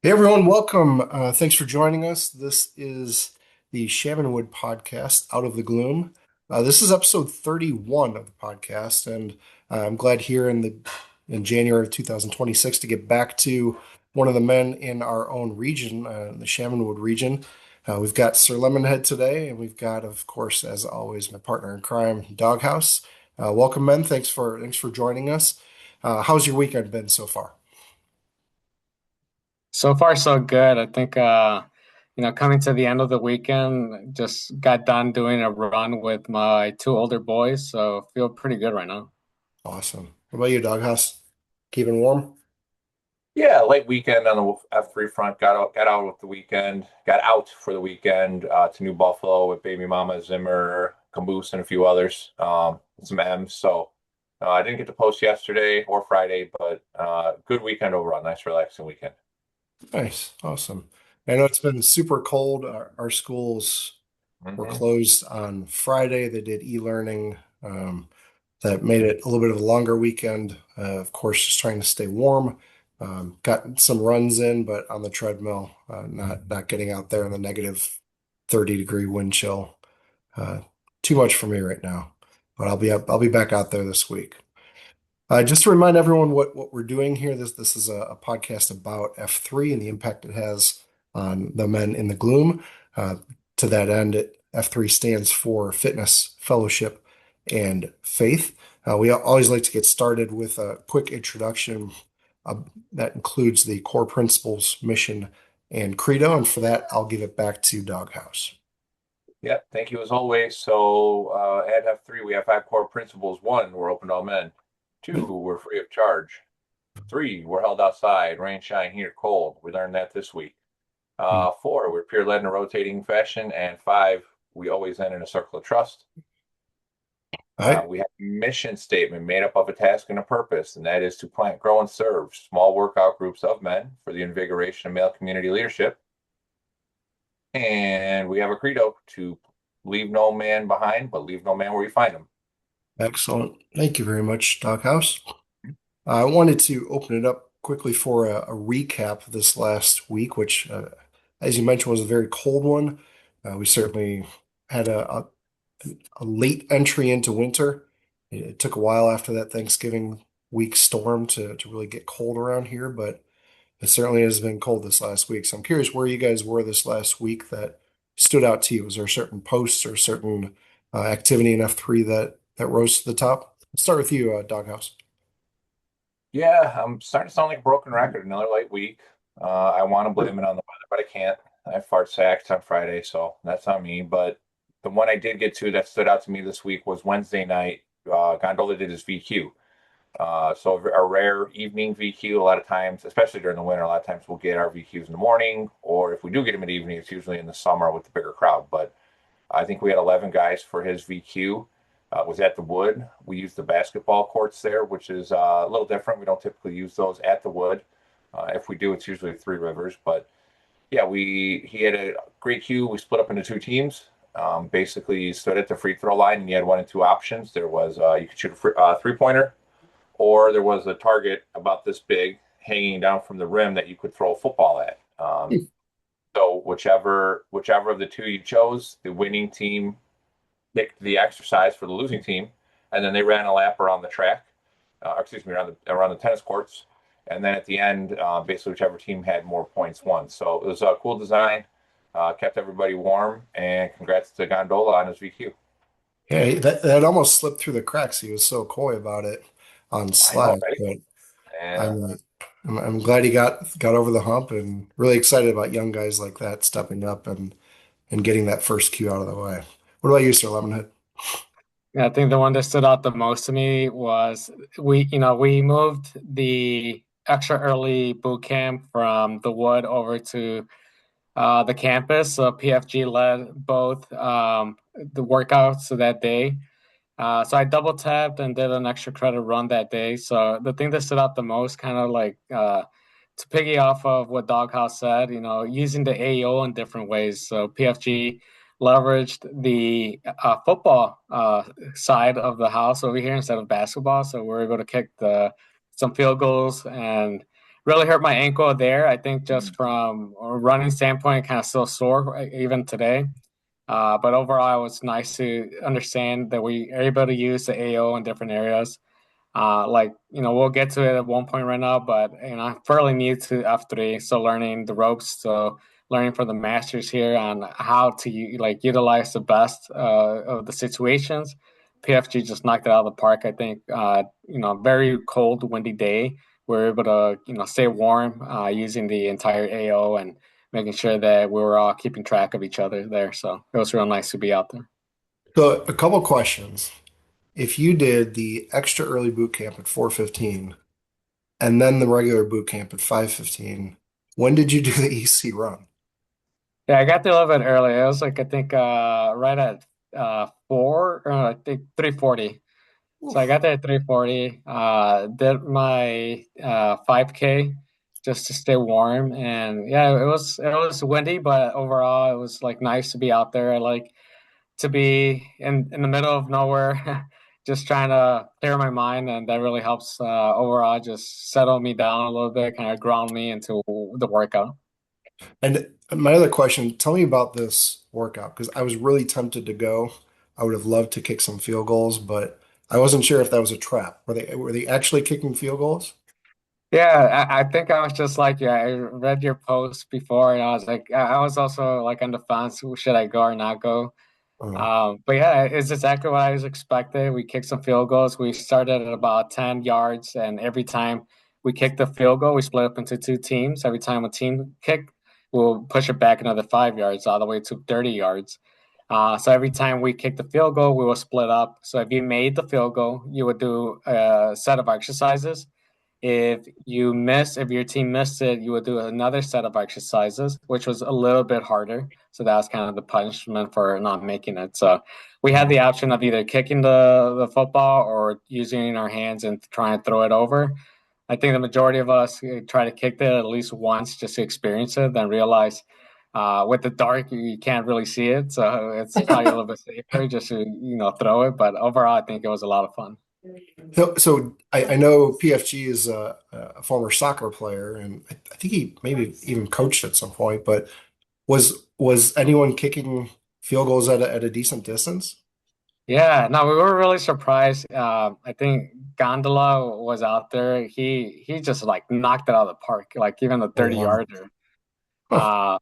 Hey everyone, welcome. Thanks for joining us. This is the Shamanwood podcast, Out of the Gloom. This is episode 31 of the podcast, and I'm glad here in January of 2026 to get back to one of the men in our own region, the Shamanwood region. We've got Sir Lemonhead today, and we've got, of course, as always, my partner in crime, Doghouse. Welcome, men. Thanks for joining us. How's your weekend been so far? So far, so good. I think, coming to the end of the weekend, just got done doing a run with my two older boys, so feel pretty good right now. Awesome. What about you, Doghouse? Keeping warm? Yeah, late weekend on the F3 front. Got out with the weekend. Got out for the weekend to New Buffalo with baby mama Zimmer, Caboose, and a few others. Some M's. So I didn't get to post yesterday or Friday, but good weekend overall. Nice, relaxing weekend. Nice. Awesome. I know it's been super cold. Our schools were Hmm. closed on Friday. They did e-learning. That made it a little bit of a longer weekend. Of course, just trying to stay warm. Got some runs in, but on the treadmill, not getting out there in the negative 30-degree wind chill. Uh, Too much for me right now. But I'll be back out there this week. Just to remind everyone what we're doing here, this is a podcast about F3 and the impact it has on the men in the gloom. Uh, to that end, F3 stands for Fitness, Fellowship, and Faith. We always like to get started with a quick introduction uh, that includes the core principles, mission, and credo. And for that, I'll give it back to Doghouse. Yeah, thank you as always. So at F3, we have five core principles. One, we're open to all men. Two, we're free of charge. Three, we're held outside, rain, shine, heat, or cold. We learned that this week. Four, we're peer led in a rotating fashion. And five, we always end in a circle of trust. All right. We have a mission statement made up of a task and a purpose, and that is to plant, grow, and serve small workout groups of men for the invigoration of male community leadership. And we have a credo to leave no man behind, but leave no man where you find him. Excellent. Thank you very much, Doghouse. I wanted to open it up quickly for a recap of this last week, which, as you mentioned, was a very cold one. We certainly had a late entry into winter. It took a while after that Thanksgiving week storm to really get cold around here, but it certainly has been cold this last week. So I'm curious where you guys were this last week that stood out to you. Was there certain posts or certain activity in F3 that rose to the top? Let's start with you, Doghouse. Yeah, I'm starting to sound like a broken record. Another light week. I want to blame it on the weather, but I can't. I fart sacked on Friday, so that's on me. But the one I did get to that stood out to me this week was Wednesday night. Gondola did his VQ. So a rare evening VQ. A lot of times, especially during the winter, a lot of times we'll get our VQs in the morning, or if we do get them in the evening, it's usually in the summer with the bigger crowd. But I think we had 11 guys for his VQ. Was at the Wood. We used the basketball courts there, which is a little different. We don't typically use those at the Wood. If we do, it's usually Three Rivers. But yeah, we he had a great queue. We split up into two teams. Basically, you stood at the free throw line, and you had one and two options. There was you could shoot a three-pointer, or there was a target about this big hanging down from the rim that you could throw a football at. So whichever of the two you chose, the winning team picked the exercise for the losing team, and then they ran a lap around the track, excuse me, around the tennis courts, and then at the end, basically whichever team had more points won. So it was a cool design, kept everybody warm, and congrats to Gondola on his VQ. Yeah, that almost slipped through the cracks. He was so coy about it on I know, Slack, right? but And I'm uh, I'm glad he got over the hump and really excited about young guys like that stepping up and getting that first cue out of the way. What about you, Sir Lemonhead? Yeah, I think the one that stood out the most to me was we moved the extra early boot camp from the Wood over to the campus. So PFG led both the workouts that day. So I double tapped and did an extra credit run that day. So the thing that stood out the most, kind of like to piggy off of what Doghouse said, using the AO in different ways. So PFG leveraged the football side of the house over here instead of basketball. So we're able to kick some field goals and really hurt my ankle there. I think just from a running standpoint, kind of still sore even today. But overall, it was nice to understand that we are able to use the AO in different areas. Like, we'll get to it at one point right now, but I'm fairly new to F3, so learning the ropes, so learning from the masters here on how to like utilize the best of the situations. PFG just knocked it out of the park. I think, very cold, windy day. We're able to, stay warm using the entire AO and making sure that we were all keeping track of each other there. So it was real nice to be out there. So a couple questions. If you did the extra early boot camp at 4:15 and then the regular boot camp at 5:15, when did you do the EC run? Yeah, I got there a little bit early. It was like I think right at four, or I think 3:40. So I Oof. got there at 3:40. Did my 5K just to stay warm, and yeah, it was windy, but overall it was like nice to be out there. I like to be in the middle of nowhere, just trying to clear my mind, and that really helps overall just settle me down a little bit, kind of ground me into the workout. And my other question, tell me about this workout because I was really tempted to go. I would have loved to kick some field goals, but I wasn't sure if that was a trap. Were they actually kicking field goals? Yeah, I think I was just like you. I read your post before, and I was like, I was also like on the fence. Should I go or not go? Uh, But yeah, it's exactly what I was expecting. We kicked some field goals. We started at about 10 yards, and every time we kicked the field goal, we split up into two teams. Every time a team kicked, we'll push it back another 5 yards, all the way to 30 yards. So every time we kicked the field goal, we will split up. So if you made the field goal, you would do a set of exercises. If your team missed it, you would do another set of exercises, which was a little bit harder. So that was kind of the punishment for not making it. So we had the option of either kicking the football or using our hands and trying to throw it over. I think the majority of us try to kick it at least once just to experience it, then realize with the dark you can't really see it. So it's probably a little bit safer just to throw it. But overall, I think it was a lot of fun. so I know PFG is a former soccer player, and I think he maybe even coached at some point. But was anyone kicking field goals at a decent distance? Yeah, no, we were really surprised. I think Gondola was out there. He just like knocked it out of the park, like even the Oh 30 wow. yarder. Huh.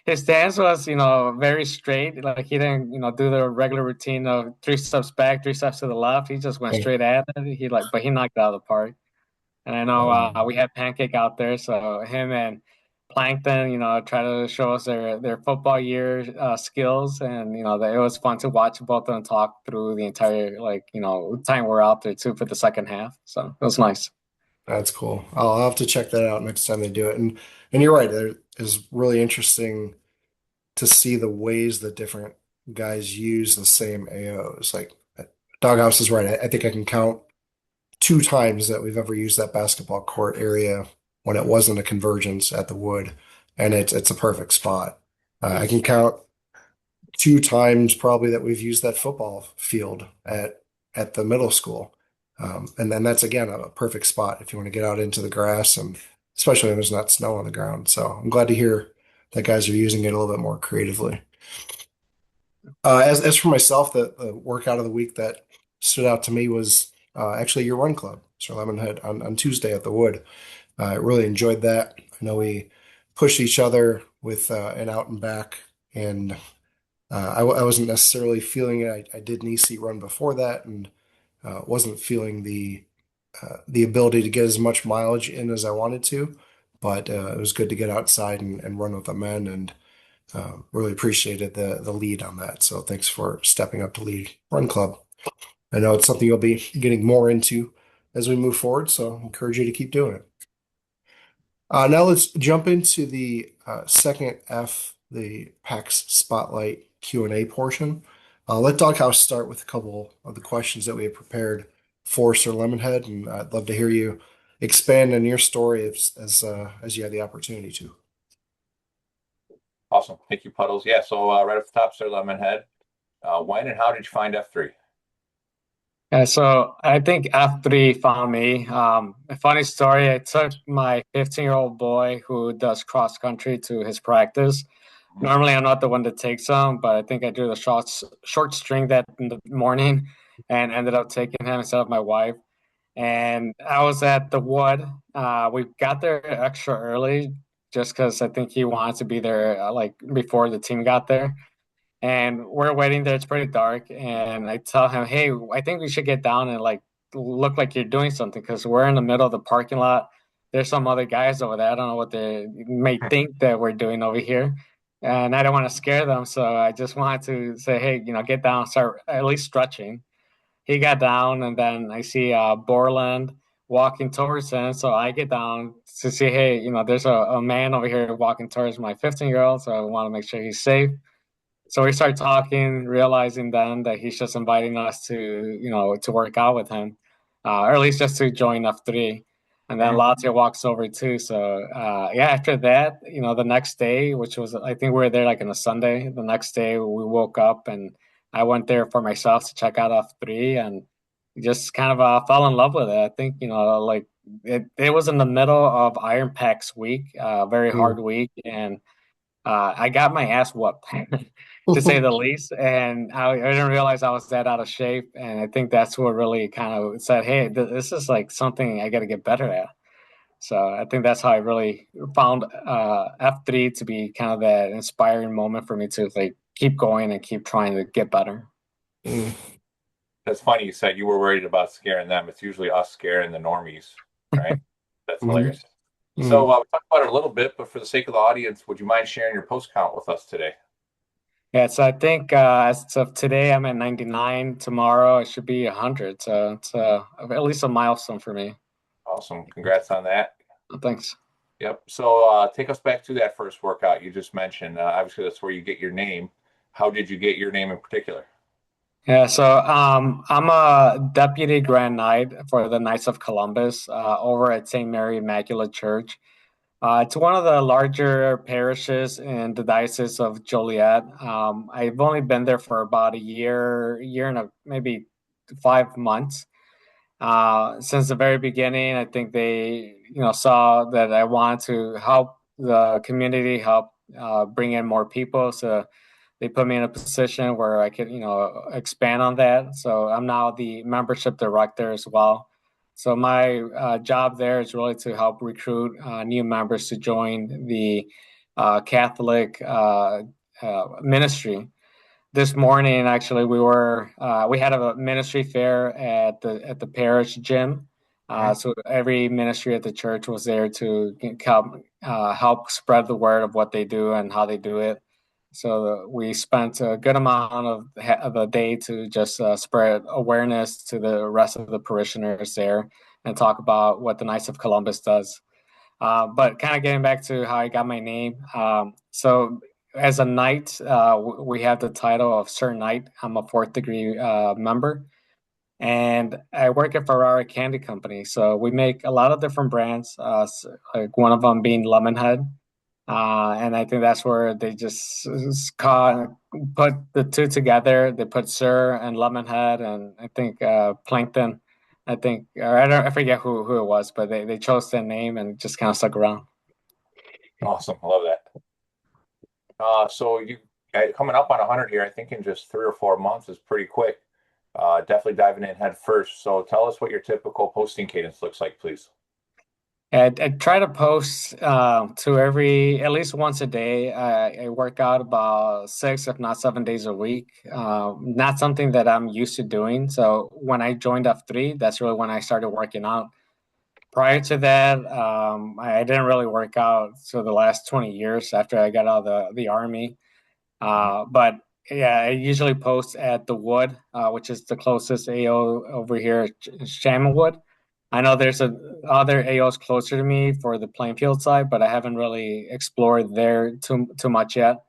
His stance was, very straight. Like he didn't, do the regular routine of three steps back, three steps to the left. He just went straight at it. But he knocked it out of the park. And I know Oh, we had Pancake out there, so him and Plankton, try to show us their football year skills, and it was fun to watch both of them talk through the entire time we're out there too for the second half. So it was nice. that's cool. I'll have to check that out next time they do it. And you're right, it is really interesting to see the ways that different guys use the same AOs. Like Doghouse is right. I think I can count two times that we've ever used that basketball court area when it wasn't a convergence at the Wood, and it's a perfect spot. I can count two times probably that we've used that football field at the middle school. And then that's again a perfect spot if you want to get out into the grass and especially when there's not snow on the ground. So I'm glad to hear that guys are using it a little bit more creatively. As for myself, the workout of the week that stood out to me was actually your run club, Sir Lemonhead, on Tuesday at the Wood. I really enjoyed that. I know we pushed each other with an out and back, and I wasn't necessarily feeling it. I did an EC run before that, and wasn't feeling the ability to get as much mileage in as I wanted to. But it was good to get outside and run with the men, and really appreciated the lead on that. So thanks for stepping up to lead Run Club. I know it's something you'll be getting more into as we move forward, so I encourage you to keep doing it. Now let's jump into the second F, the PAX Spotlight Q&A portion. Let Doghouse start with a couple of the questions that we have prepared for Sir Lemonhead, and I'd love to hear you expand on your story as you have the opportunity to. Awesome. Thank you, Puddles. Yeah, so right off the top, Sir Lemonhead, when and how did you find F3? Yeah, so I think F3 found me. A funny story, I took my 15-year-old boy who does cross country to his practice. Mhm. Normally, I'm not the one to take some, but I think I drew the short string that in the morning and ended up taking him instead of my wife. And I was at the Wood. We got there extra early just because I think he wanted to be there like before the team got there. And we're waiting there. It's pretty dark, and I tell him, "Hey, I think we should get down and like look like you're doing something because we're in the middle of the parking lot. There's some other guys over there. I don't know what they may think that we're doing over here." And I don't want to scare them, so I just wanted to say, "Hey, get down, start at least stretching." He got down, and then I see Borland walking towards him. So I get down to see, hey, there's a man over here walking towards my 15-year-old. So I want to make sure he's safe. So we start talking, realizing then that he's just inviting us to work out with him, or at least just to join F3. And then Mhm. Latia walks over too. So yeah, after that, the next day, which was I think we were there like on a Sunday. The next day we woke up and I went there for myself to check out F3 and just kind of fell in love with it. I think like it was in the middle of Iron Pack's week, very hard Mm. week, and I got my ass whooped, to say the least, and I didn't realize I was that out of shape. And I think that's what really kind of said, "Hey, this is like something I got to get better at." So I think that's how I really found F3 to be kind of that inspiring moment for me to like keep going and keep trying to get better. Mm. That's funny. You said you were worried about scaring them. It's usually us scaring the normies, right? That's Mhm. hilarious. So Mm. we talked about it a little bit, but for the sake of the audience, would you mind sharing your post count with us today? Yeah, so I think as of today, I'm at 99. Tomorrow, I should be 100. So it's at least a milestone for me. Awesome. Congrats on that. Thanks. Yep. So take us back to that first workout you just mentioned. Obviously, that's where you get your name. How did you get your name in particular? Yeah, so I'm a deputy Grand Knight for the Knights of Columbus over at St. Mary Immaculate Church. It's one of the larger parishes in the Diocese of Joliet. I've only been there for about a year and maybe 5 months. Since the very beginning, I think they, saw that I wanted to help the community, help bring in more people. So they put me in a position where I could, expand on that. So I'm now the membership director as well. So my job there is really to help recruit new members to join the Catholic ministry. This morning, actually, we had a ministry fair at the parish gym. Mhm. So every ministry at the church was there to help spread the word of what they do and how they do it. So we spent a good amount of the day to just spread awareness to the rest of the parishioners there and talk about what the Knights of Columbus does. But kind of getting back to how I got my name. So as a knight, we have the title of Sir Knight. I'm a fourth degree member, and I work at Ferrari Candy Company. So we make a lot of different brands. Like one of them being Lemonhead. And I think that's where they just put the two together. They put Sir and Lemonhead, and I think Plankton. I think, or I forget who it was, but they chose that name and just kind of stuck around. Awesome. I love that. So you coming up on 100 here, I think in just 3 or 4 months is pretty quick. Definitely diving in head first. So tell us what your typical posting cadence looks like, please. I try to post to every at least once a day. I work out about 6, if not 7 days a week. Not something that I'm used to doing. So when I joined F3, that's really when I started working out. Prior to that, I didn't really work out for the last 20 years after I got out of the army. But yeah, I usually post at the Wood, which is the closest AO over here, Shamanwood. I know there's other AOs closer to me for the Plainfield side, but I haven't really explored there too much yet.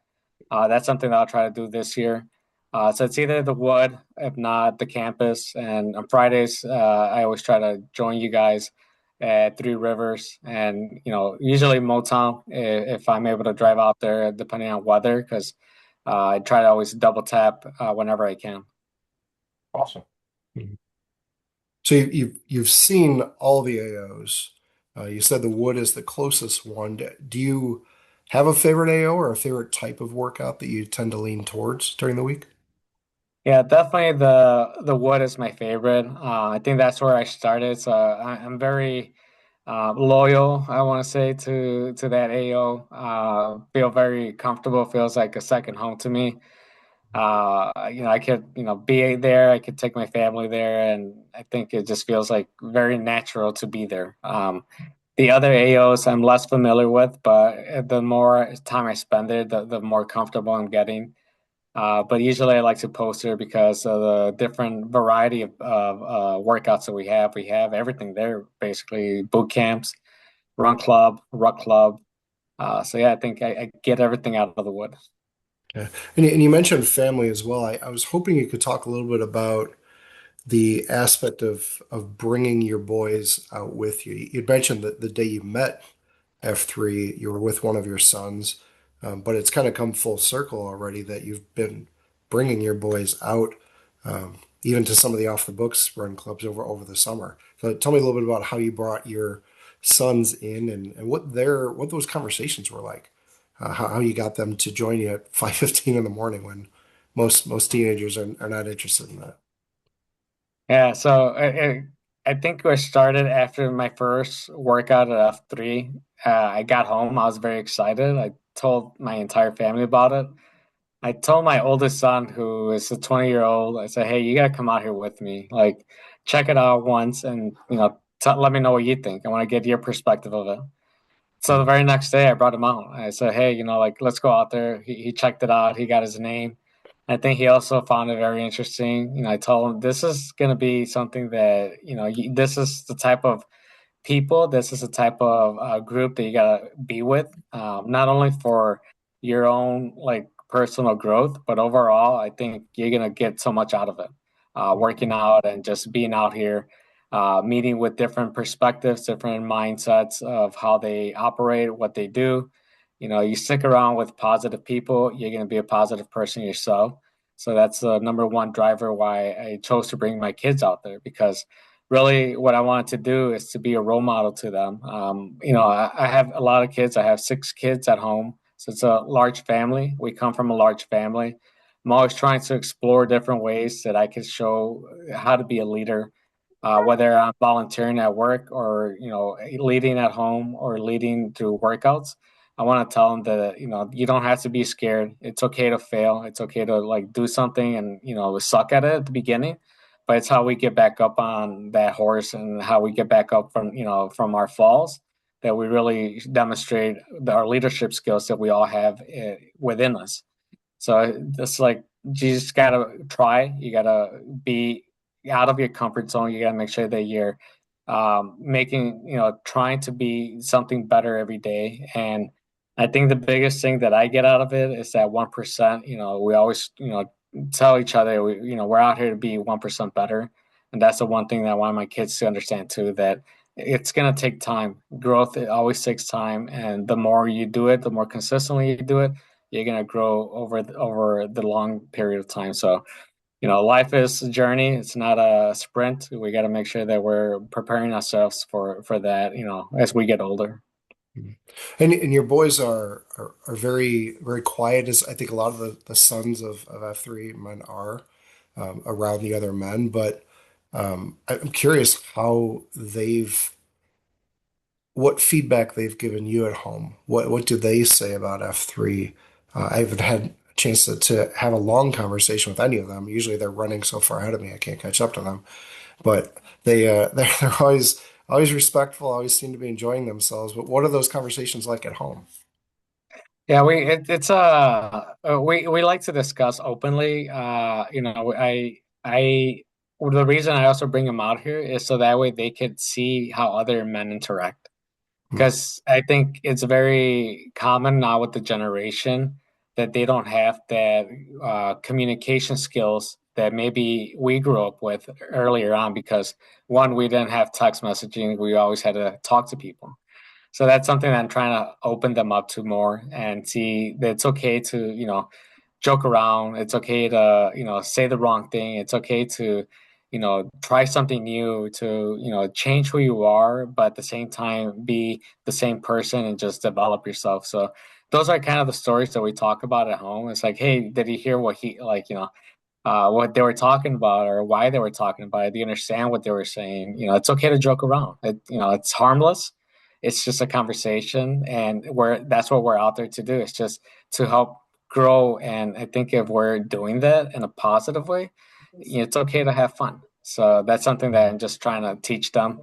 That's something that I'll try to do this year. So it's either the Wood, if not the campus. And on Fridays, I always try to join you guys at Three Rivers, and usually Motown if I'm able to drive out there, depending on weather, because I try to always double tap whenever I can. Awesome. So you've seen all the AOs. You said the wood is the closest one. Do you have a favorite AO or a favorite type of workout that you tend to lean towards during the week? Yeah, definitely the wood is my favorite. I think that's where I started. So I'm very loyal, I want to say, to that AO. Feel very comfortable. Feels like a second home to me. I could, be there. I could take my family there, and I think it just feels like very natural to be there. The other AOs I'm less familiar with, but the more time I spend there, the more comfortable I'm getting. But usually I like to post there because of the different variety of workouts that we have. We have everything there, basically boot camps, run club, ruck club. So yeah, I think I get everything out of the wood. Yeah. And you mentioned family as well. I was hoping you could talk a little bit about the aspect of bringing your boys out with you. You mentioned that the day you met F3, you were with one of your sons, but it's kind of come full circle already that you've been bringing your boys out, even to some of the off the books run clubs over the summer. So tell me a little bit about how you brought your sons in and what those conversations were like, how you got them to join you at 5:15 in the morning when most teenagers are not interested in that. Yeah, so I think I started after my first workout at F3. I got home, I was very excited. I told my entire family about it. I told my oldest son, who is a 20-year-old, I said, "Hey, you gotta come out here with me. Like, check it out once, and let me know what you think. I want to get your perspective of it." So the very next day, I brought him out. I said, "Hey, like, let's go out there." He checked it out. He got his name. I think he also found it very interesting. I told him this is gonna be something that this is the type of people. This is the type of group that you gotta be with, not only for your own like personal growth, but overall, I think you're gonna get so much out of it. Working out and just being out here, meeting with different perspectives, different mindsets of how they operate, what they do. You stick around with positive people, you're gonna be a positive person yourself. So that's the number one driver why I chose to bring my kids out there because really what I wanted to do is to be a role model to them. I have a lot of kids. I have 6 kids at home. So it's a large family. We come from a large family. I'm always trying to explore different ways that I can show how to be a leader, whether I'm volunteering at work or, leading at home or leading through workouts. I want to tell them that, you don't have to be scared. It's okay to fail. It's okay to like do something and, suck at it at the beginning, but it's how we get back up on that horse and how we get back up from our falls that we really demonstrate our leadership skills that we all have within us. So it's like you just gotta try. You gotta be out of your comfort zone. You gotta make sure that you're making, trying to be something better every day. And I think the biggest thing that I get out of it is that 1%. We always, tell each other we're out here to be 1% better, and that's the one thing that I want my kids to understand too. That it's gonna take time. Growth it always takes time, and the more you do it, the more consistently you do it, you're gonna grow over the long period of time. So, life is a journey. It's not a sprint. We got to make sure that we're preparing ourselves for that. As we get older. Mhm. And your boys are very very quiet, as I think a lot of the sons of F3 men are around the other men. But I'm curious how what feedback they've given you at home. What do they say about F3? I haven't had a chance to have a long conversation with any of them. Usually they're running so far ahead of me, I can't catch up to them. But they're always respectful, always seem to be enjoying themselves. But what are those conversations like at home? Yeah, we like to discuss openly. The reason I also bring them out here is so that way they could see how other men interact. Hmm. Because I think it's very common now with the generation that they don't have that communication skills that maybe we grew up with earlier on. Because one, we didn't have text messaging; we always had to talk to people. So that's something that I'm trying to open them up to more and see that it's okay to joke around. It's okay to say the wrong thing. It's okay to try something new to, change who you are, but at the same time be the same person and just develop yourself. So those are kind of the stories that we talk about at home. It's like, hey, did you hear what he like, what they were talking about or why they were talking about it? Do you understand what they were saying? It's okay to joke around. It's harmless. It's just a conversation, and that's what we're out there to do. It's just to help grow. And I think if we're doing that in a positive way, it's okay to have fun. So that's something that I'm just trying to teach them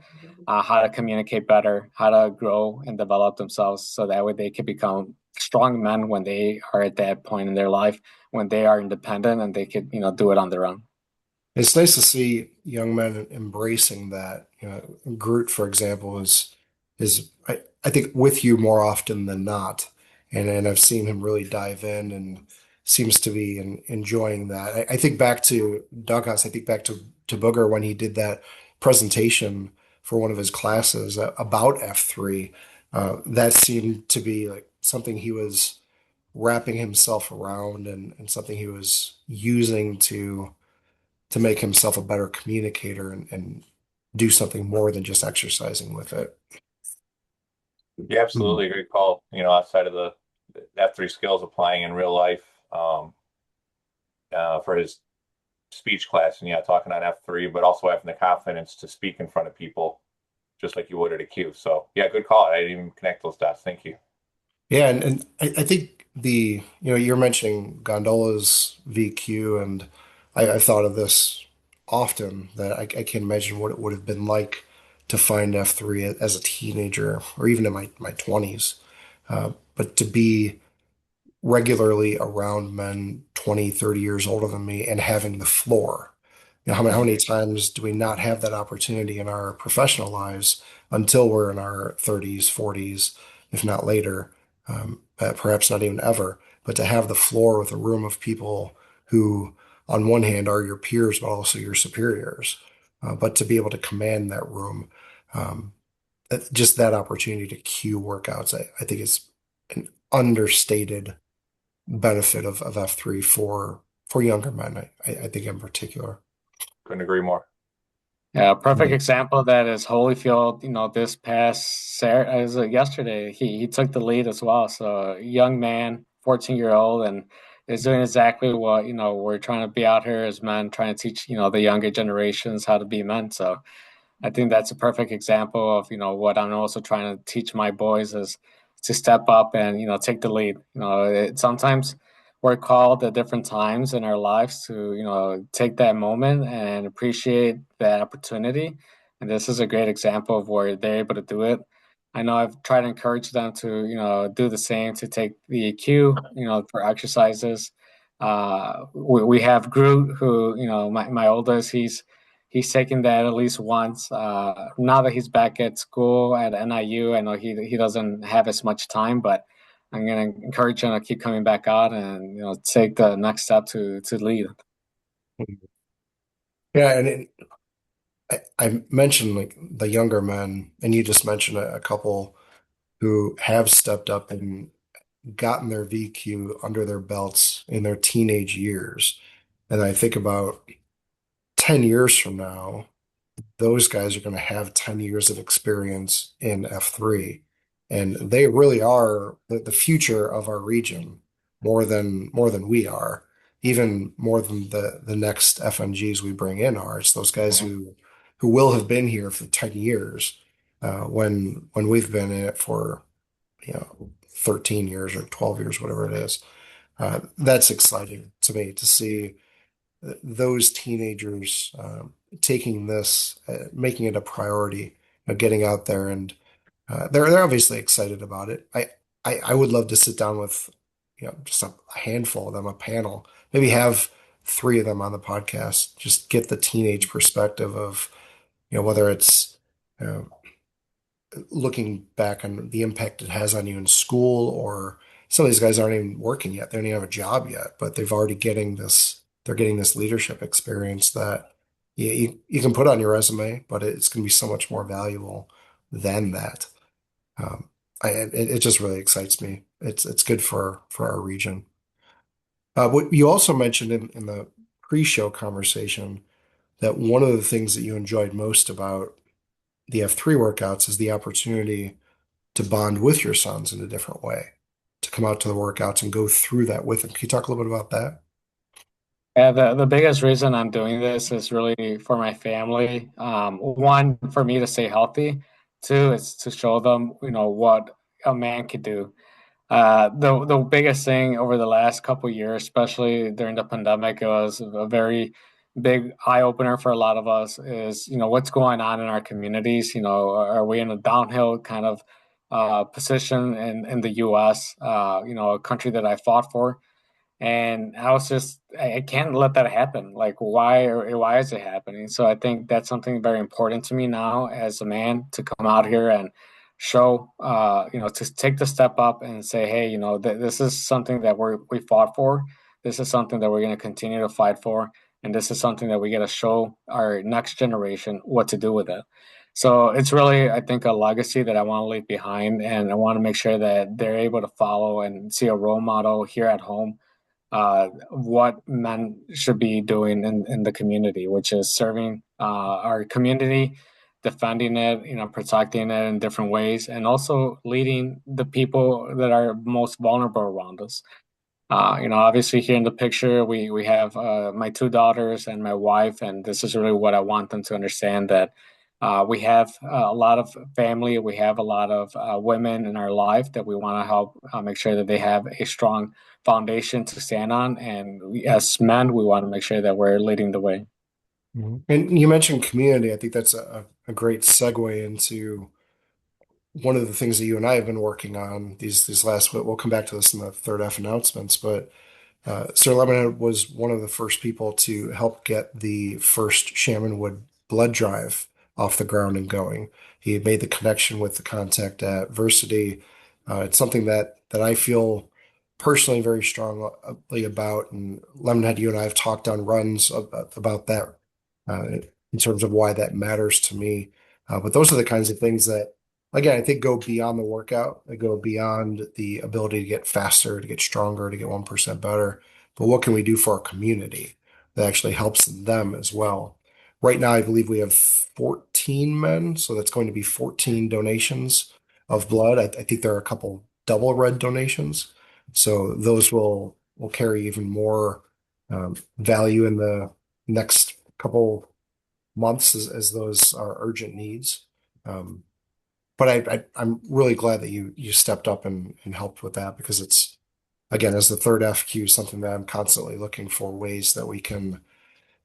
how to communicate better, how to grow and develop themselves, so that way they can become strong men when they are at that point in their life when they are independent and they could, do it on their own. It's nice to see young men embracing that. Groot, for example, is I think with you more often than not, and I've seen him really dive in and seems to be enjoying that. I think back to Douglas. I think back to Booger when he did that presentation for one of his classes about F3. That seemed to be like something he was wrapping himself around and something he was using to make himself a better communicator and do something more than just exercising with it. Yeah, Hmm. absolutely. Great call. Outside of the F3 skills applying in real life, for his speech class and yeah, talking on F3, but also having the confidence to speak in front of people just like you would at a Q. So yeah, good call. I didn't even connect those dots. Thank you. Yeah, and I think you're mentioning Gondola's VQ, and I've thought of this often that I can imagine what it would have been like to find F3 as a teenager or even in my 20s. But to be regularly around men 20, 30 years older than me and having the floor. How many times do we not have that opportunity in our professional lives until we're in our 30s, 40s, if not later, perhaps not even ever, but to have the floor with a room of people who, on one hand, are your peers, but also your superiors, but to be able to command that room, um, just that opportunity to cue workouts, I think is an understated benefit of F3 for younger men, I think in particular. Couldn't agree more. Yeah, perfect Yeah. example of that is Holyfield. This past yesterday, he took the lead as well. So a young man, 14-year-old, and is doing exactly what we're trying to be out here as men, trying to teach the younger generations how to be men. So I think that's a perfect example of, what I'm also trying to teach my boys is to step up and, take the lead. Sometimes we're called at different times in our lives to, take that moment and appreciate that opportunity. And this is a great example of where they're able to do it. I know I've tried to encourage them to, do the same, to take the cue, for exercises. We have Groot, who, my oldest, he's taken that at least once. Now that he's back at school at NIU, I know he doesn't have as much time, but I'm gonna encourage him to keep coming back out and take the next step to lead. Yeah, and I mentioned like the younger men, and you just mentioned a couple who have stepped up and gotten their VQ under their belts in their teenage years. And I think about 10 years from now, those guys are going to have 10 years of experience in F3. And they really are the future of our region more than we are, even more than the next FMGs we bring in are. It's those guys Mhm. who will have been here for 10 years, when we've been in it for, 13 years or 12 years, whatever it is. That's exciting to me to see those teenagers taking this, making it a priority, getting out there, and they're obviously excited about it. I would love to sit down with just a handful of them, a panel, maybe have three of them on the podcast, just get the teenage perspective of whether it's uh, looking back on the impact it has on you in school, or some of these guys aren't even working yet. They don't even have a job yet, but they're getting this leadership experience that you can put on your resume, but it's going to be so much more valuable than that. Um, it just really excites me. It's good for our region. What you also mentioned in the pre-show conversation that one of the things that you enjoyed most about the F3 workouts is the opportunity to bond with your sons in a different way, to come out to the workouts and go through that with them. Can you talk a little bit about that? Yeah, the biggest reason I'm doing this is really for my family. One, for me to stay healthy. Two, it's to show them, what a man could do. The biggest thing over the last couple of years, especially during the pandemic, it was a very big eye opener for a lot of us. Is what's going on in our communities? Are we in a downhill kind of position in the U.S.? A country that I fought for. And I was just, I can't let that happen. Like, why is it happening? So I think that's something very important to me now as a man to come out here and show, to take the step up and say, hey, this is something that we fought for. This is something that we're going to continue to fight for. And this is something that we got to show our next generation what to do with it. So it's really, I think, a legacy that I want to leave behind. And I want to make sure that they're able to follow and see a role model here at home, what men should be doing in the community, which is serving our community, defending it, protecting it in different ways, and also leading the people that are most vulnerable around us. Obviously here in the picture we have my two daughters and my wife, and this is really what I want them to understand, that we have a lot of family, we have a lot of women in our life that we want to help make sure that they have a strong foundation to stand on, and as men, we want to make sure that we're leading the way. Mhm. And you mentioned community. I think that's a great segue into one of the things that you and I have been working on these last. We'll come back to this in the third F announcements, but Sir Lemonhead was one of the first people to help get the first Shaman Wood blood drive off the ground and going. He had made the connection with the contact at Versity. It's something that I feel personally very strongly about, and Lemonhead, you and I have talked on runs about that uh, in terms of why that matters to me. But those are the kinds of things that, again, I think go beyond the workout. They go beyond the ability to get faster, to get stronger, to get 1% better. But what can we do for our community that actually helps them as well? Right now, I believe we have 14 men, so that's going to be 14 donations of blood. I think there are a couple double red donations, so those will carry even more value in the next couple months as those are urgent needs. Um, but I'm really glad that you stepped up and helped with that, because it's, again, as the third FQ, something that I'm constantly looking for ways that we can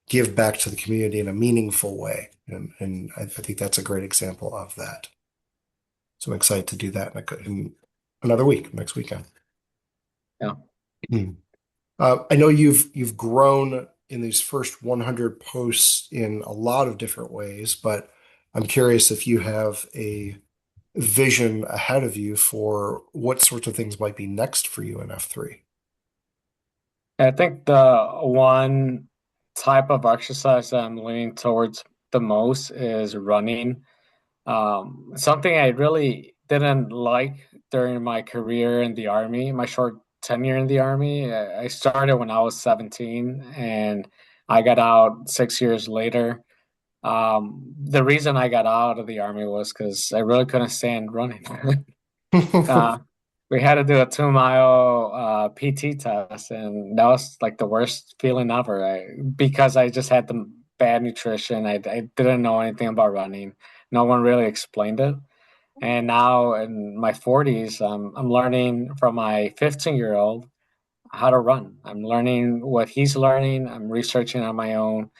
give back to the community in a meaningful way. And I think that's a great example of that. So I'm excited to do that in another week, next weekend. Yeah. Hmm. I know you've grown in these first 100 posts in a lot of different ways, but I'm curious if you have a vision ahead of you for what sorts of things might be next for you in F3. I think the one type of exercise that I'm leaning towards the most is running. Something I really didn't like during my career in the Army, my short tenure in the Army. I started when I was 17 and I got out 6 years later. The reason I got out of the Army was because I really couldn't stand running. uh, we had to do a 2 mile PT test, and that was like the worst feeling ever. Because I just had the bad nutrition. I didn't know anything about running. No one really explained it. And now in my 40s, I'm learning from my 15-year-old how to run. I'm learning what he's learning. I'm researching on my own.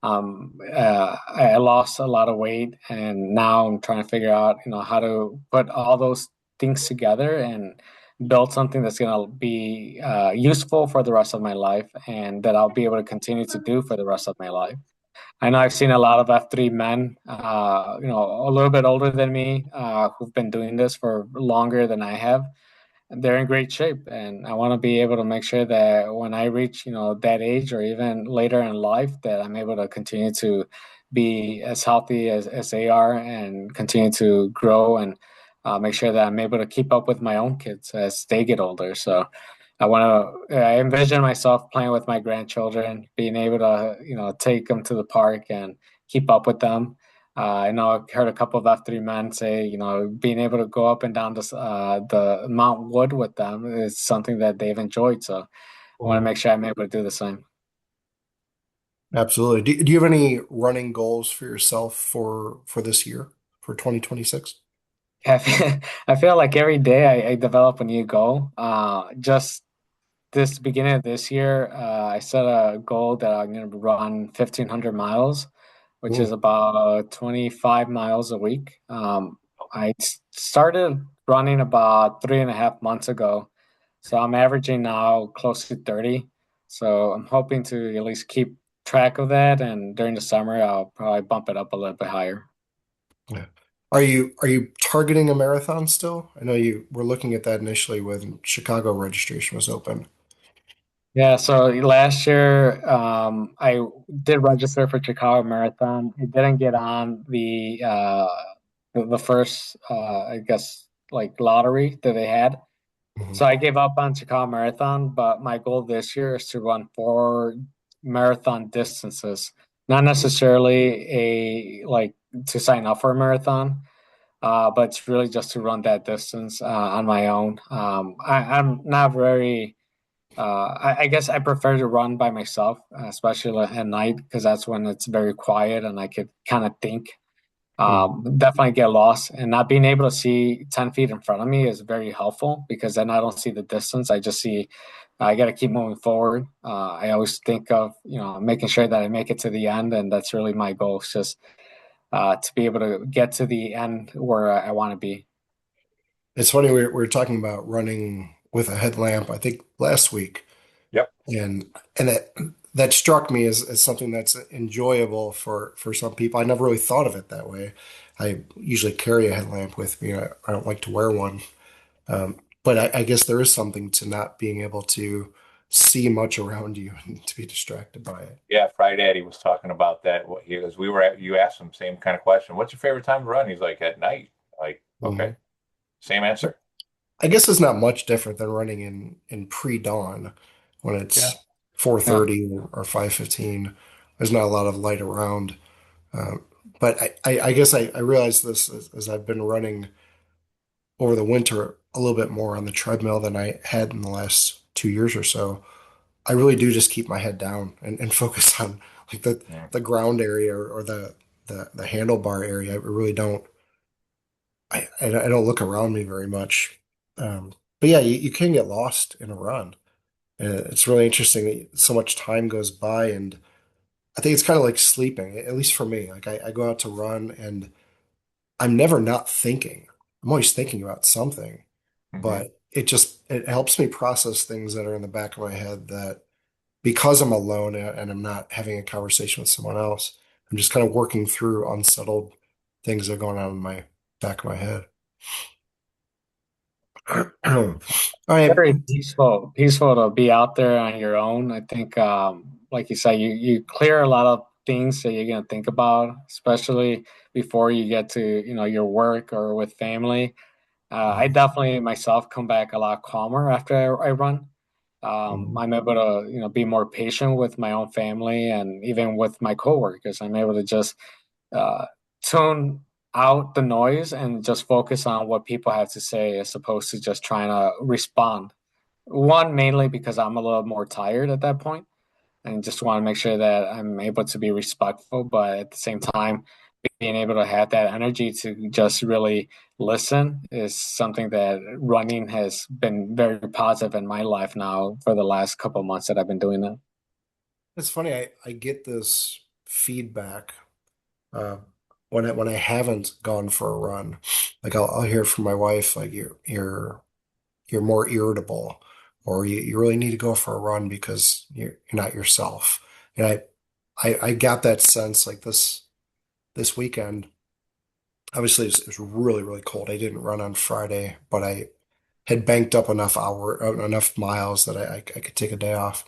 I lost a lot of weight, and now I'm trying to figure out, how to put all those things together and build something that's going to be useful for the rest of my life, and that I'll be able to continue to do for the rest of my life. I know I've seen a lot of F3 men, a little bit older than me, who've been doing this for longer than I have. They're in great shape, and I want to be able to make sure that when I reach, that age or even later in life, that I'm able to continue to be as healthy as they are and continue to grow, and make sure that I'm able to keep up with my own kids as they get older. So I envision myself playing with my grandchildren, being able to, take them to the park and keep up with them. I know I've heard a couple of F3 men say, being able to go up and down the Mount Wood with them is something that they've enjoyed. So I want to Mhm. make sure I'm able to do the same. Absolutely. Do you have any running goals for yourself for this year, for 2026? I feel like every day I develop a new goal. Just this beginning of this year, I set a goal that I'm going to run 1,500 miles, which is Ooh, about 25 miles a week. Started running about 3.5 months ago, so I'm averaging now close to 30. So I'm hoping to at least keep track of that, and during the summer, I'll probably bump it up a little bit higher. yeah. Are you targeting a marathon still? I know you were looking at that initially when Chicago registration was open. Yeah, so last year I did register for Chicago Marathon. It didn't get on the first I guess like lottery that they had. Mhm. So I gave up on Chicago Marathon, but my goal this year is to run 4 marathon distances. Not necessarily a like to sign up for a marathon, but it's really just to run that distance on my own. I'm not very I guess I prefer to run by myself, especially at night, because that's when it's very quiet and I could kind of think. Mhm. Definitely get lost, and not being able to see 10 feet in front of me is very helpful because then I don't see the distance. I just see I got to keep moving forward. I always think of making sure that I make it to the end, and that's really my goal. It's just to be able to get to the end where I want to be. It's funny, we were talking about running with a headlamp, I think last week, Yep. and that struck me as something that's enjoyable for some people. I never really thought of it that way. I usually carry a headlamp with me. I don't like to wear one. But I guess there is something to not being able to see much around you and to be distracted by it. Yeah, Friday Eddie was talking about that. What he was, we were at, you asked him same kind of question. What's your favorite time to run? He's like, at night. Like, okay, Mhm. same answer. I guess it's not much different than running in pre-dawn when Yeah. it's Yeah. 4:30 or 5:15. There's not a lot of light around. But I guess I realized this as I've been running over the winter a little bit more on the treadmill than I had in the last 2 years or so. I really do just keep my head down and focus on like Mm. the ground area or the handlebar area. I really don't I don't look around me very much. But yeah, you can get lost in a run. And it's really interesting that so much time goes by, and I think it's kind of like sleeping, at least for me. Like I go out to run and I'm never not thinking. I'm always thinking about something, Hmm. but it helps me process things that are in the back of my head that because I'm alone and I'm not having a conversation with someone else, I'm just kind of working through unsettled things that are going on in my back of my head. All right. Very peaceful to be out there on your own. I think, like you said, you clear a lot of things that you're gonna think about, especially before you get to your work or with family. I definitely myself come back a lot calmer after I run. Mhm. I'm able to be more patient with my own family and even with my coworkers. I'm able to just uh, tune out the noise and just focus on what people have to say as opposed to just trying to respond. One, mainly because I'm a little more tired at that point and just want to make sure that I'm able to be respectful, but at the same time, being able to have that energy to just really listen is something that running has been very positive in my life now for the last couple of months that I've been doing that. It's funny, I get this feedback uh, when I haven't gone for a run. Like I'll hear from my wife, like you're more irritable, or you really need to go for a run because you're not yourself. And I got that sense like this weekend. Obviously, it was really, really cold. I didn't run on Friday, but I had banked up enough miles that I could take a day off.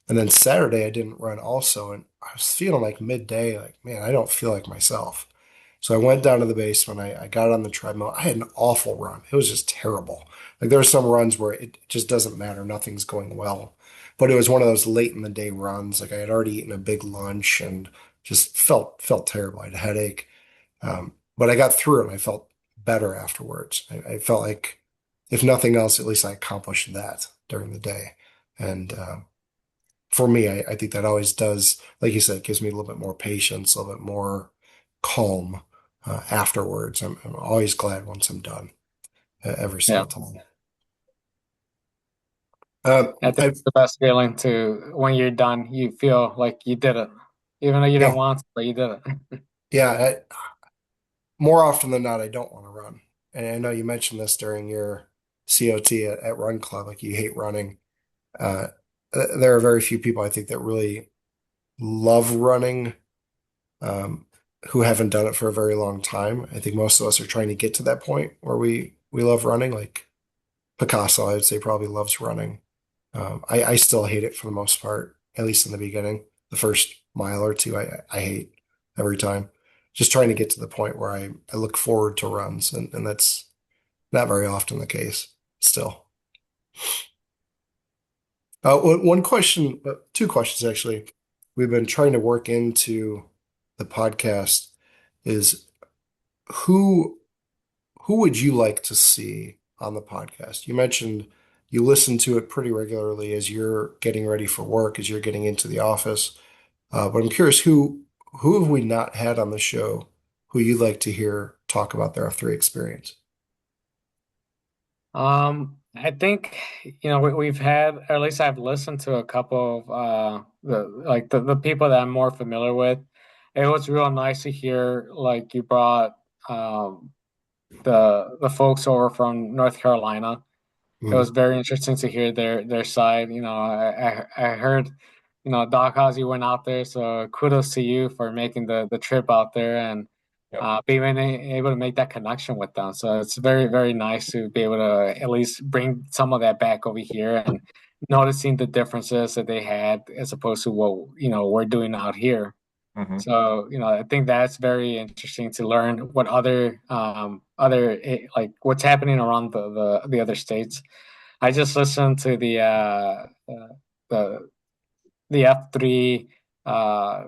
And then Saturday, I didn't run also, and I was feeling like midday, like, man, I don't feel like myself. So I went down to the basement. I got on the treadmill. I had an awful run. It was just terrible. Like there are some runs where it just doesn't matter. Nothing's going well. But it was one of those late in the day runs. Like I had already eaten a big lunch and just felt terrible. I had a headache. But I got through it and I felt better afterwards. I felt like, if nothing else, at least I accomplished that during the day. And for me, I think that always does, like you said, it gives me a little bit more patience, a little bit more calm afterwards. I'm always glad once I'm done, every Yeah. single time. Uh, I think I, it's the best feeling to when you're done, you feel like you did it, even though you didn't yeah, want to, but you did it. yeah. More often than not, I don't want to run. And I know you mentioned this during your COT at Run Club, like you hate running. Uh, there are very few people I think that really love running, um, who haven't done it for a very long time. I think most of us are trying to get to that point where we love running. Like Picasso, I would say probably loves running. I still hate it for the most part, at least in the beginning. The first mile or two, I hate every time. Just trying to get to the point where I look forward to runs, and that's not very often the case still. One question, two questions actually, we've been trying to work into the podcast is who who would you like to see on the podcast? You mentioned you listen to it pretty regularly as you're getting ready for work, as you're getting into the office. But I'm curious, who have we not had on the show who you'd like to hear talk about their F3 experience? I think we've had, or at least I've listened to a couple of the people that I'm more familiar with. It was real nice to hear like you brought um the folks over from North Carolina. It Mm, was very interesting to hear their side. I heard, Doc Ozzy went out there, so kudos to you for making the trip out there and Yep. being able to make that connection with them. So it's very, very nice to be able to at least bring some of that back over here and noticing the differences that they had as opposed to what, we're doing out here. Hmm. So, I think that's very interesting to learn what like what's happening around the other states. I just listened to the the F3 I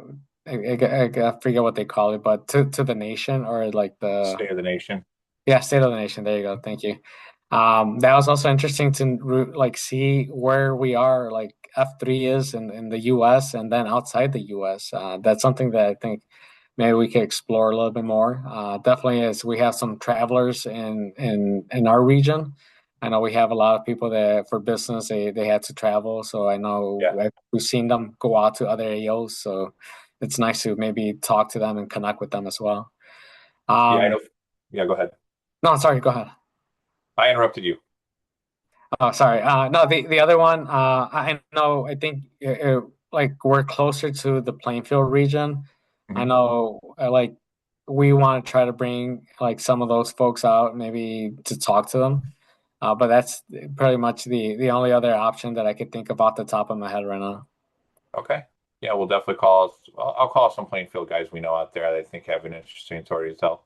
forget what they call it, but to the nation or like the State of the nation. yeah, State of the Nation. There you go. Thank you. That was also interesting to like see where we are, like F3 is in the US and then outside the US. That's something that I think maybe we could explore a little bit more. Definitely as we have some travelers in our region. I know we have a lot of people that for business they had to travel. So I know Yeah. we've seen them go out to other AOs. So it's nice to maybe talk to them and connect with them as well. Yeah, I know. Um, Yeah, go ahead. no, sorry, go ahead. I interrupted you. Oh, sorry. No, the other one, I know, I think like we're closer to the Plainfield region. I Hmm. know, like we want to try to bring like some of those folks out, maybe to talk to them. But that's pretty much the only other option that I could think of off the top of my head right now. Okay. Yeah, we'll definitely call. I'll call some Plainfield guys we know out there that I think have an interesting story to tell.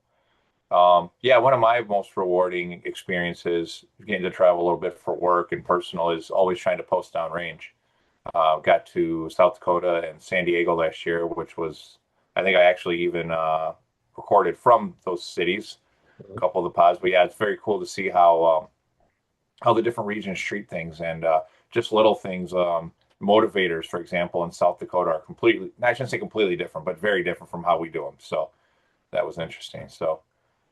Yeah, one of my most rewarding experiences getting to travel a little bit for work and personal is always trying to post downrange. Got to South Dakota and San Diego last year, which was, I think I actually even recorded from those cities, a couple of the pods. But yeah, it's very cool to see how the different regions treat things and just little things. Motivators, for example, in South Dakota are completely, I shouldn't say completely different, but very different from how we do them. So that was interesting. So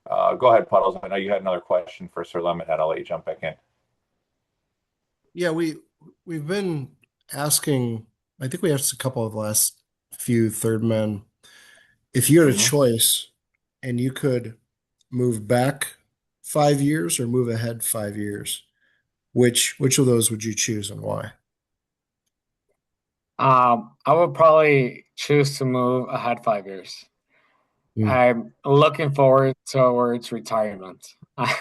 go ahead, Puddles. I know you had another question for Sir Lemonhead. I'll let you jump back in. Yeah, we've been asking, I think we asked a couple of the last few third men, if you had a Hmm. choice and you could move back 5 years or move ahead 5 years, which of those would you choose and why? I would probably choose to move ahead 5 years. Hmm. I'm looking forward towards retirement. I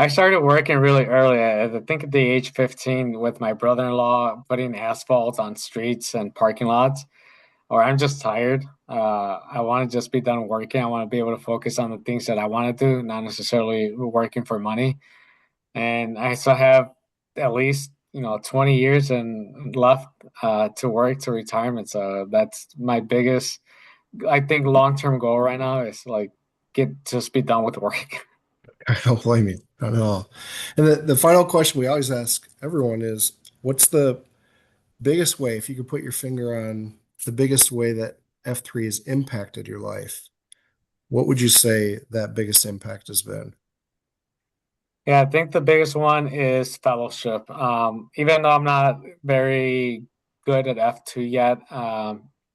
started working really early. I think at the age 15 with my brother-in-law putting asphalt on streets and parking lots. or I'm just tired. I want to just be done working. I want to be able to focus on the things that I want to do, not necessarily working for money. And I still have at least 20 years and left to work to retirement. So that's my biggest, I think, long-term goal right now is like just be done with work. I don't blame you, not at all. And the final question we always ask everyone is, what's the biggest way, if you could put your finger on the biggest way that F3 has impacted your life, what would you say that biggest impact has been? Yeah, I think the biggest one is fellowship. Even though I'm not very good at F2 yet,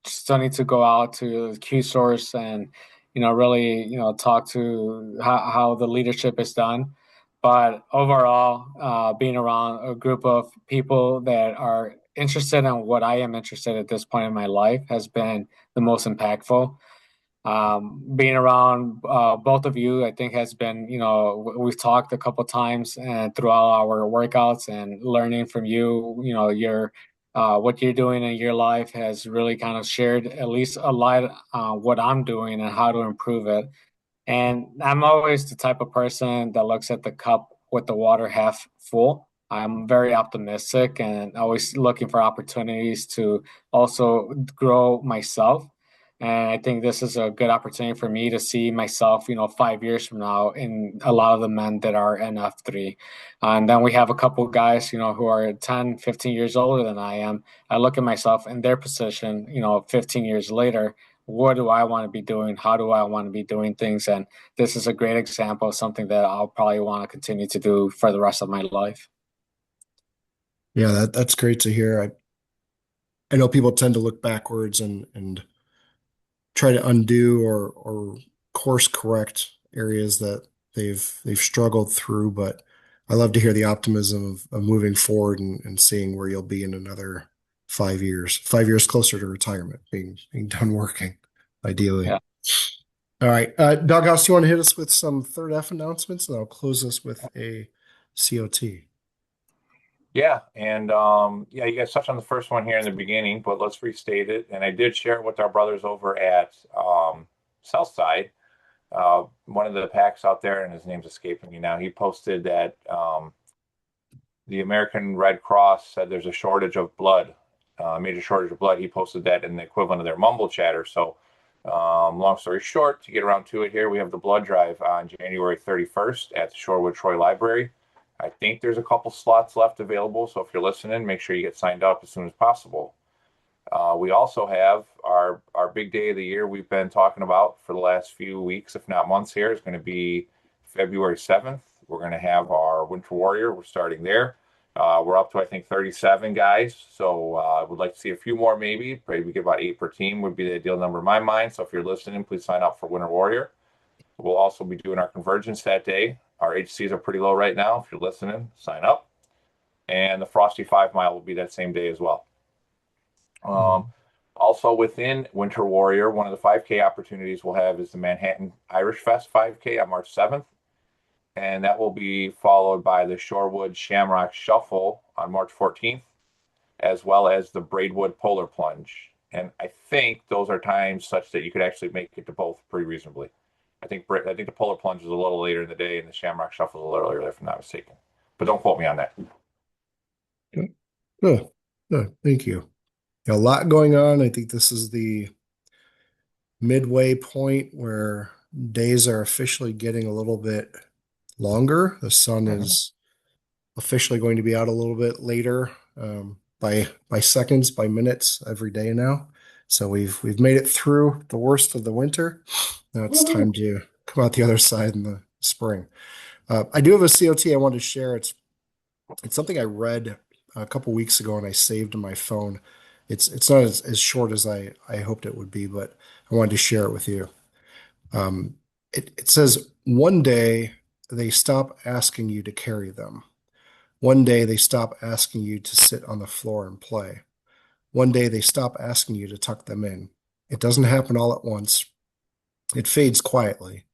still need to go out to the Q source and, really, talk to how the leadership is done. But overall, being around a group of people that are interested in what I am interested at this point in my life has been the most impactful. Being around both of you, I think, has been, we've talked a couple times and throughout our workouts and learning from you, your what you're doing in your life has really kind of shared at least a lot what I'm doing and how to improve it. And I'm always the type of person that looks at the cup with the water half full. I'm very optimistic and always looking for opportunities to also grow myself. And I think this is a good opportunity for me to see myself, 5 years from now in a lot of the men that are in F3. And then we have a couple guys, who are 10, 15 years older than I am. I look at myself in their position, 15 years later. What do I want to be doing? How do I want to be doing things? And this is a great example of something that I'll probably want to continue to do for the rest of my life. Yeah, that's great to hear. I know people tend to look backwards and try to undo or course correct areas that they've struggled through, but I love to hear the optimism of moving forward and seeing where you'll be in another 5 years, 5 years closer to retirement, being done working, ideally. Yeah. All right. Doghouse, you want to hit us with some third F announcements, and I'll close us with a COT. Yeah, and yeah, you guys touched on the first one here in the beginning, but let's restate it. And I did share it with our brothers over at Southside. One of the packs out there, and his name's escaping me now. He posted that the American Red Cross said there's a shortage of blood, major shortage of blood. He posted that in the equivalent of their mumble chatter. So, long story short, to get around to it here, we have the blood drive on January 31st at the Shorewood Troy Library. I think there's a couple slots left available. So if you're listening, make sure you get signed up as soon as possible. We also have our big day of the year we've been talking about for the last few weeks, if not months here, is going to be February 7th. We're going to have our Winter Warrior. We're starting there. We're up to, I think, 37 guys. So I would like to see a few more maybe. Maybe we get about 8 per team would be the ideal number in my mind. So if you're listening, please sign up for Winter Warrior. We'll also be doing our convergence that day. Our HCs are pretty low right now. If you're listening, sign up. And the Frosty 5 Mile will be that same day as well. Mhm. Also within Winter Warrior, one of the 5K opportunities we'll have is the Manhattan Irish Fest 5K on March 7th. And that will be followed by the Shorewood Shamrock Shuffle on March 14th, as well as the Braidwood Polar Plunge. And I think those are times such that you could actually make it to both pretty reasonably. I think the Polar Plunge is a little later in the day, and the Shamrock Shuffle is a little earlier, if I'm not mistaken. But don't quote me on that. Okay. Good. Good. Thank you. A lot going on. I think this is the midway point where days are officially getting a little bit longer. The sun Mhm. is officially going to be out a little bit later, by seconds, by minutes every day now. So we've made it through the worst of the winter. Now it's time to come out the other side in the spring. I do have a COT I wanted to share. It's something I read a couple weeks ago and I saved in my phone. It's not as short as I hoped it would be, but I wanted to share it with you. It says one day they stop asking you to carry them. One day they stop asking you to sit on the floor and play. One day they stop asking you to tuck them in. It doesn't happen all at once. It fades quietly.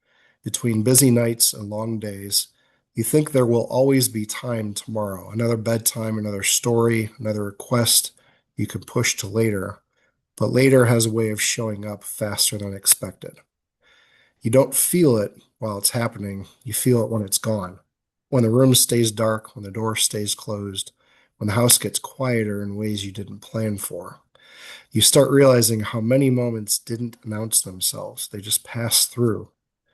Between busy nights and long days, you think there will always be time tomorrow, another bedtime, another story, another request you could push to later. but later has a way of showing up faster than expected. You don't feel it while it's happening, you feel it when it's gone. When the room stays dark, when the door stays closed, when the house gets quieter in ways you didn't plan for. You start realizing how many moments didn't announce themselves. They just passed through,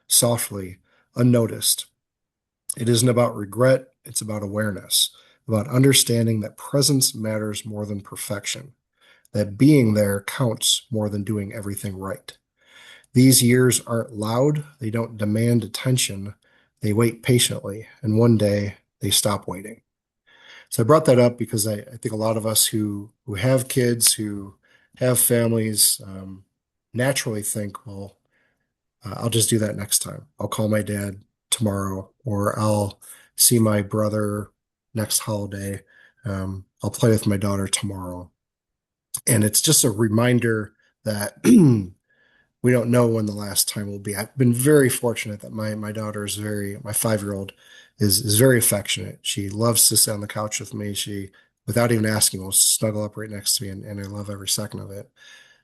softly, unnoticed. It isn't about regret, it's about awareness, about understanding that presence matters more than perfection, that being there counts more than doing everything right. These years aren't loud, they don't demand attention, they wait patiently, and one day they stop waiting. So I brought that up because I think a lot of us who have kids, who have families, naturally think, well, I'll just do that next time. I'll call my dad tomorrow, or I'll see my brother next holiday. I'll play with my daughter tomorrow. And it's just a reminder that we don't know when the last time will be. I've been very fortunate that my daughter is my 5-year-old is very affectionate. She loves to sit on the couch with me. She, without even asking, will snuggle up right next to me, and I love every second of it.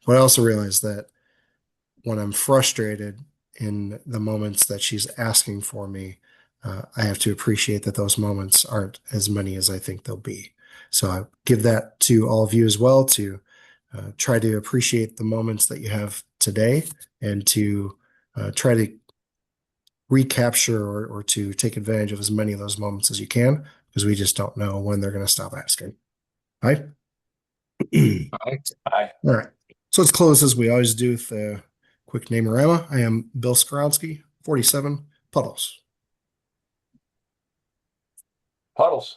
But I also realize that when I'm frustrated in the moments that she's asking for me, I have to appreciate that those moments aren't as many as I think they'll be. So I give that to all of you as well to try to appreciate the moments that you have today and to try to recapture or to take advantage of as many of those moments as you can because we just don't know when they're going to stop asking. All right. All right. Hi. All right. So let's close as we always do with a quick name-orama. I am Bill Skoronsky, 47, Puddles. Puddles.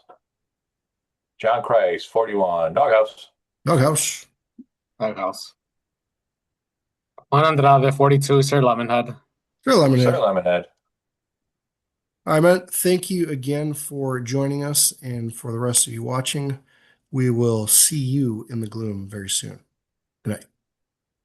John Christ, 41. Doghouse. Doghouse. House. Juan Andrade, 42, Sir Lemonhead. Sure, Sir Lemonhead. Lemonhead. All right, man. Thank you again for joining us and for the rest of you watching. We will see you in the gloom very soon. Good night.